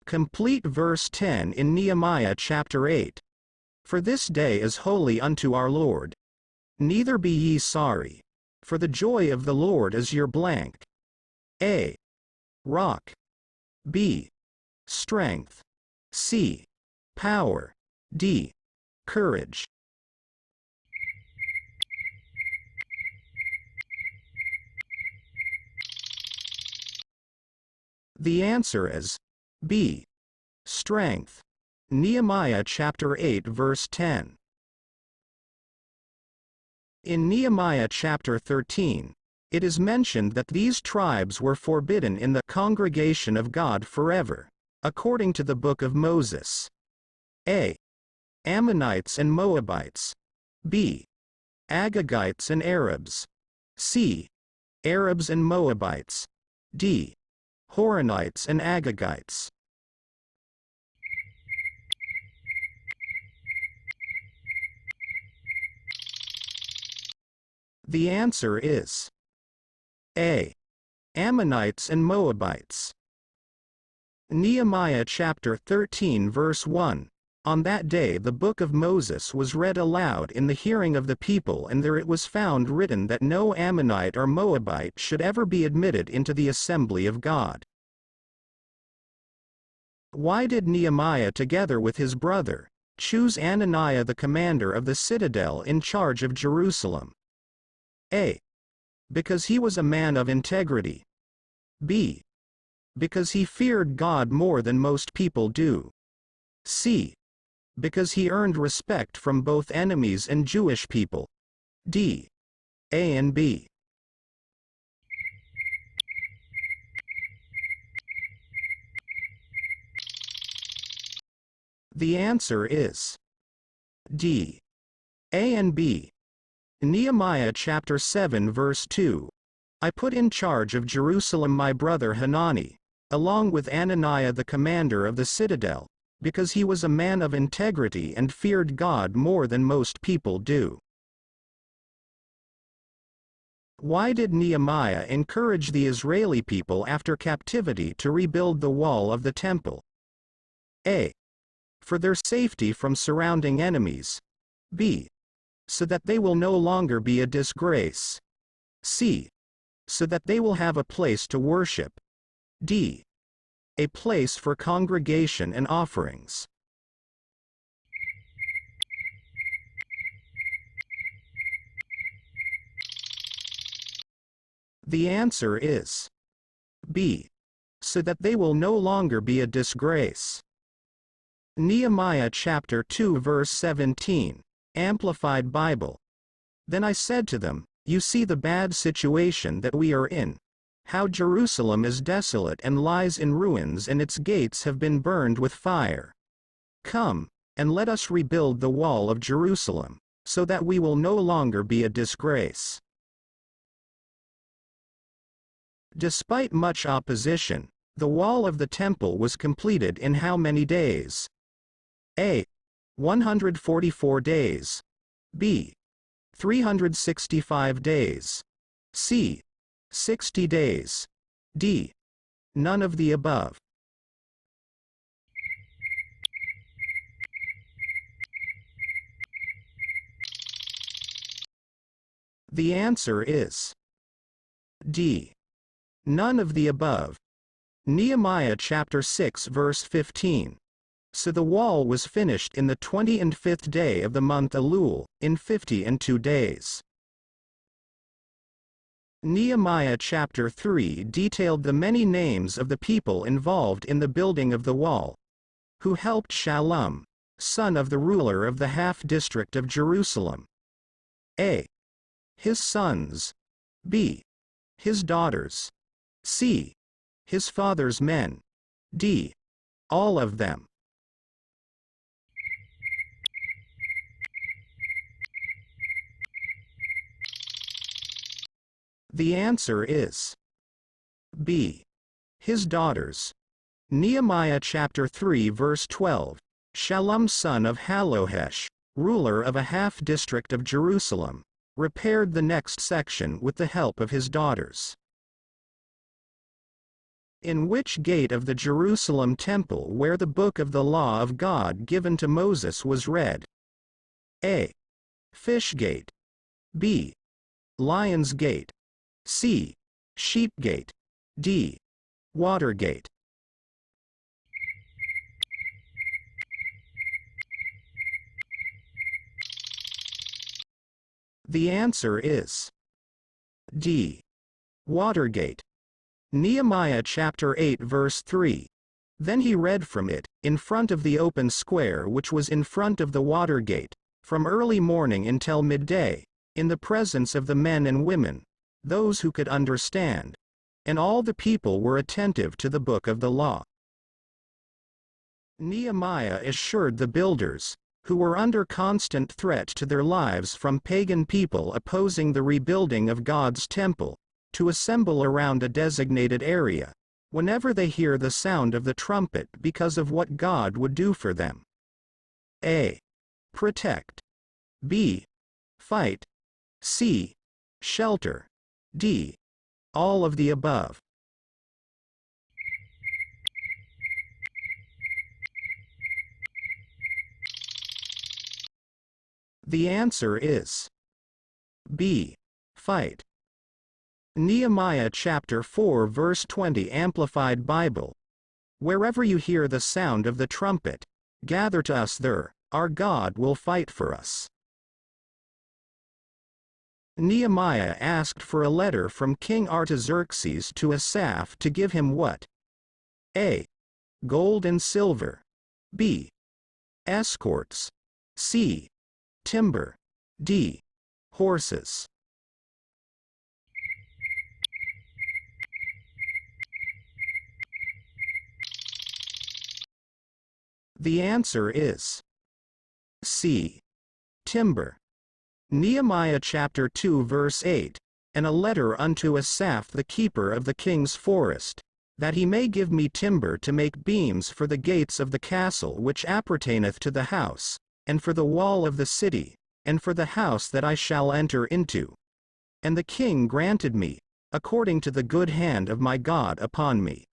Complete verse 10 in Nehemiah chapter 8. For this day is holy unto our Lord. Neither be ye sorry, for the joy of the Lord is your blank. A. Rock. B. Strength. C. Power. D. Courage. The answer is B. Strength. Nehemiah chapter 8 verse 10. In Nehemiah chapter 13, it is mentioned that these tribes were forbidden in the congregation of God forever, according to the Book of Moses. A. Ammonites and Moabites. B. Agagites and Arabs. C. Arabs and Moabites. D. Horonites and Agagites. The answer is A. Ammonites and Moabites. Nehemiah chapter 13 verse 1. On that day the book of Moses was read aloud in the hearing of the people, and there it was found written that no Ammonite or Moabite should ever be admitted into the assembly of God. Why did Nehemiah, together with his brother, choose Ananiah the commander of the citadel in charge of Jerusalem? A. Because he was a man of integrity. B. Because he feared God more than most people do. C. Because he earned respect from both enemies and Jewish people. D. A and B. The answer is D. A and B. Nehemiah chapter 7 verse 2. I put in charge of Jerusalem my brother Hanani, along with Ananiah the commander of the citadel, because he was a man of integrity and feared God more than most people do. Why did Nehemiah encourage the Israeli people after captivity to rebuild the wall of the temple? A. For their safety from surrounding enemies. B. So that they will no longer be a disgrace. C. So that they will have a place to worship. D. A place for congregation and offerings. The answer is B. So that they will no longer be a disgrace. Nehemiah chapter 2 verse 17, Amplified Bible. Then I said to them, you see the bad situation that we are in, how Jerusalem is desolate and lies in ruins, and its gates have been burned with fire. Come, and let us rebuild the wall of Jerusalem, so that we will no longer be a disgrace. Despite much opposition, the wall of the temple was completed in how many days? A. 144 days. B. 365 days. C. 60 days. D. None of the above. The answer is D. None of the above. Nehemiah chapter 6 verse 15. So the wall was finished in the 25th day of the month Elul, in 52 days. Nehemiah chapter 3 detailed the many names of the people involved in the building of the wall, who helped Shallum, son of the ruler of the half-district of Jerusalem. A. His sons. B. His daughters. C. His father's men. D. All of them. The answer is B. His daughters. Nehemiah chapter 3 verse 12. Shallum son of Hallohesh, ruler of a half-district of Jerusalem, repaired the next section with the help of his daughters. In which gate of the Jerusalem temple where the book of the law of God given to Moses was read? A. Fish gate. B. Lion's gate. C. Sheep gate. D. Water gate. The answer is D. Watergate. Nehemiah chapter 8 verse 3. Then he read from it, in front of the open square which was in front of the water gate, from early morning until midday, in the presence of the men and women, those who could understand, and all the people were attentive to the book of the law. Nehemiah assured the builders, who were under constant threat to their lives from pagan people opposing the rebuilding of God's temple, to assemble around a designated area, whenever they hear the sound of the trumpet because of what God would do for them. A. Protect. B. Fight. C. Shelter. D. All of the above. The answer is B. Fight. Nehemiah chapter 4 verse 20 Amplified Bible. Wherever you hear the sound of the trumpet, gather to us there, our God will fight for us. Nehemiah asked for a letter from King Artaxerxes to Asaph to give him what? A. Gold and silver. B. Escorts. C. Timber. D. Horses. The answer is C. Timber. Nehemiah chapter 2 verse 8, and a letter unto Asaph the keeper of the king's forest, that he may give me timber to make beams for the gates of the castle which appertaineth to the house, and for the wall of the city, and for the house that I shall enter into. And the king granted me, according to the good hand of my God upon me.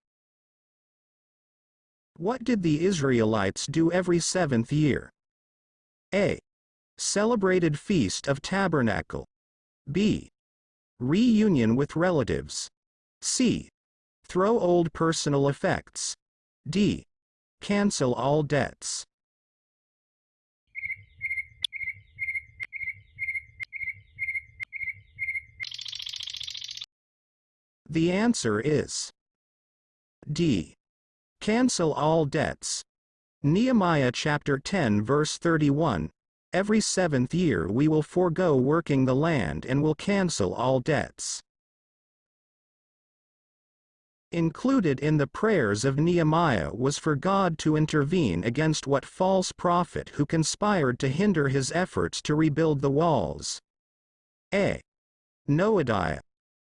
What did the Israelites do every seventh year? A. Celebrated Feast of Tabernacle. B. Reunion with relatives. C. Throw old personal effects. D. Cancel all debts. The answer is D. Cancel all debts. Nehemiah chapter 10 verse 31. Every seventh year we will forego working the land and will cancel all debts. Included in the prayers of Nehemiah was for God to intervene against what false prophet who conspired to hinder his efforts to rebuild the walls. A. Noadiah.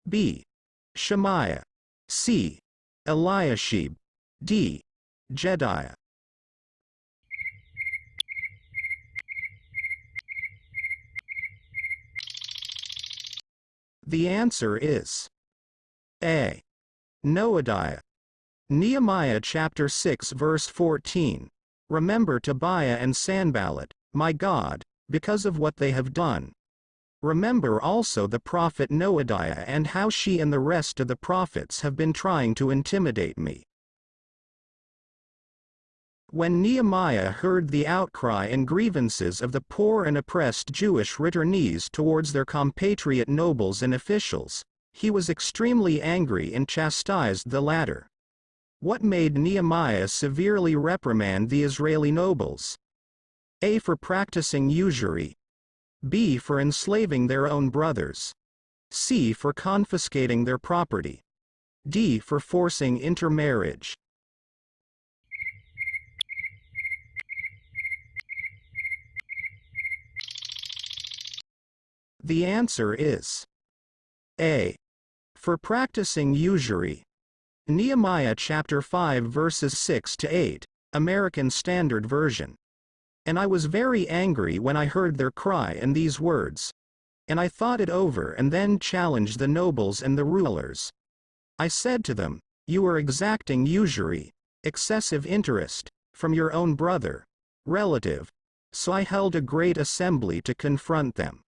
B. Shemaiah. C. Eliashib. D. Jedaiah. The answer is A. Noadiah. Nehemiah chapter 6 verse 14. Remember Tobiah and Sanballat, my God, because of what they have done. Remember also the prophet Noadiah and how she and the rest of the prophets have been trying to intimidate me. When Nehemiah heard the outcry and grievances of the poor and oppressed Jewish returnees towards their compatriot nobles and officials, he was extremely angry and chastised the latter. What made Nehemiah severely reprimand the Israeli nobles? A. For practicing usury. B. For enslaving their own brothers. C. For confiscating their property. D. For forcing intermarriage. The answer is A. For practicing usury. Nehemiah chapter 5 verses 6 to 8, American Standard Version. And I was very angry when I heard their cry and these words. And I thought it over and then challenged the nobles and the rulers. I said to them, You are exacting usury, excessive interest, from your own brother, relative. So I held a great assembly to confront them.